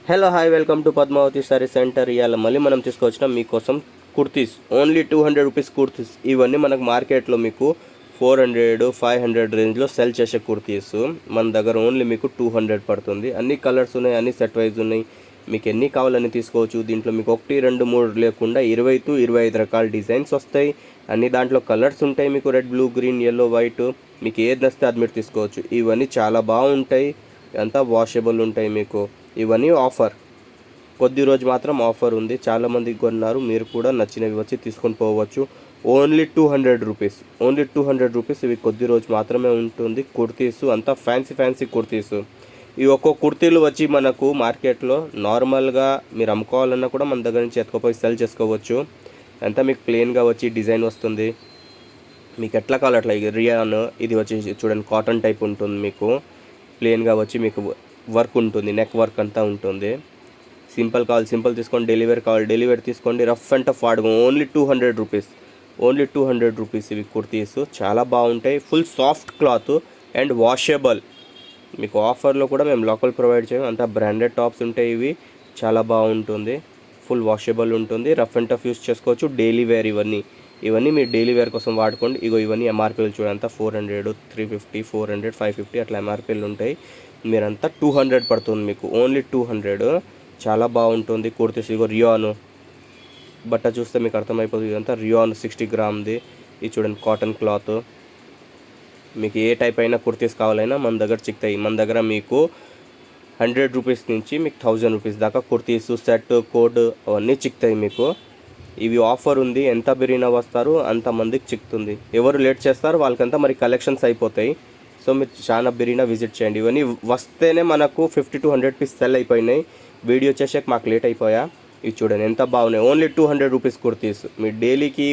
Hello hi welcome to Padmavati sari centre. ఇవాళ మళ్ళీ మనం తీసుకొచ్చినాం మీకోసం కుర్తీస్. Only 200 rupees kurtis. ఇవన్నీ మనకు మార్కెట్లో మీకు 400 500 రేంజ్లో సెల్ చేసే కుర్తీస్ మన దగ్గర ఓన్లీ మీకు 200 పడుతుంది. అన్ని కలర్స్ ఉన్నాయి, అన్ని సెట్ వైజ్ ఉన్నాయి. మీకు ఎన్ని కావాలని తీసుకోవచ్చు. దీంట్లో మీకు 1 2 3 లేకుండా 20 to 25 రకాల డిజైన్స్ వస్తాయి. అన్ని దాంట్లో కలర్స్ ఉంటాయి. మీకు red, blue, green, yellow, white, మీకు ఏది నచ్చితే అది మీరు తీసుకోవచ్చు. ఇవన్నీ చాలా బాగుంటాయి, అంతా వాషబుల్ ఉంటాయి. మీకు ఇవన్నీ ఆఫర్, కొద్ది రోజు మాత్రం ఆఫర్ ఉంది. చాలామందికి కొన్నారు, మీరు కూడా నచ్చినవి వచ్చి తీసుకొని పోవచ్చు. Only 200 rupees, only 200 rupees. ఇవి కొద్ది రోజు మాత్రమే ఉంటుంది. కుర్తీస్ అంతా ఫ్యాన్సీ కుర్తీస్. ఈ ఒక్కో కుర్తీలు వచ్చి మనకు మార్కెట్లో నార్మల్గా మీరు అమ్ముకోవాలన్నా కూడా మన దగ్గర నుంచి ఎత్తుకుపోయి సెల్ చేసుకోవచ్చు. అంతా మీకు ప్లెయిన్గా వచ్చి డిజైన్ వస్తుంది. మీకు ఎట్లా కావాలి అట్లా. రియాన్ ఇది వచ్చి చూడండి, కాటన్ టైప్ ఉంటుంది. మీకు ప్లెయిన్గా వచ్చి మీకు వర్క్ ఉంటుంది, నెక్ వర్క్ అంతా ఉంటుంది. సింపుల్ కావాలి సింపుల్ తీసుకోండి, డెలివరీ కావాలి డెలివరీ తీసుకోండి. రఫ్ అండ్ టఫ్ వాడుకో. Only 200 rupees, only 200 rupees. ఇవి కుర్తీస్ చాలా బాగుంటాయి. Full soft cloth and washable. మీకు ఆఫర్లో కూడా మేము లోకల్ ప్రొవైడ్ చేయం, అంతా బ్రాండెడ్ టాప్స్ ఉంటాయి. ఇవి చాలా బాగుంటుంది, ఫుల్ వాషబుల్ ఉంటుంది. రఫ్ అండ్ టఫ్ యూస్ చేసుకోవచ్చు. డైలీ వేర్ ఇవన్నీ మీరు డైలీ వేర్ కోసం వాడుకోండి. ఇవన్నీ ఎంఆర్పీలు చూడంతా 400 350 400 550 అట్లా ఎంఆర్పీలు ఉంటాయి. మీరంతా 200 పడుతుంది మీకు, ఓన్లీ 200. చాలా బాగుంటుంది కుర్తీస్. రియాన్ బట్ట చూస్తే మీకు అర్థమైపోతుంది. ఇదంతా రియాన్ 60 గ్రామ్ది. ఇది చూడండి, కాటన్ క్లాత్. మీకు ఏ టైప్ అయినా కుర్తీస్ కావాలైనా మన దగ్గర చిక్తాయి. మన దగ్గర మీకు 100 రూపీస్ నుంచి మీకు 1000 రూపీస్ దాకా కుర్తీస్, సెట్, కోట్ అవన్నీ చిక్తాయి మీకు. ఇవి ఆఫర్ ఉంది. ఎంత బిరినా వస్తారు అంతమందికి చిక్కుతుంది. ఎవరు లేట్ చేస్తారు వాళ్ళకంతా మరి కలెక్షన్స్ అయిపోతాయి. సో మీరు చాలా బిరినా విజిట్ చేయండి. ఇవన్నీ వస్తేనే మనకు 50 to 100 పీస్ సెల్ అయిపోయినాయి. వీడియో చేసాక మాకు లేట్ అయిపోయా. ఇవి చూడండి ఎంత బాగున్నాయి. Only 200 rupees kurtis. మీ డైలీకి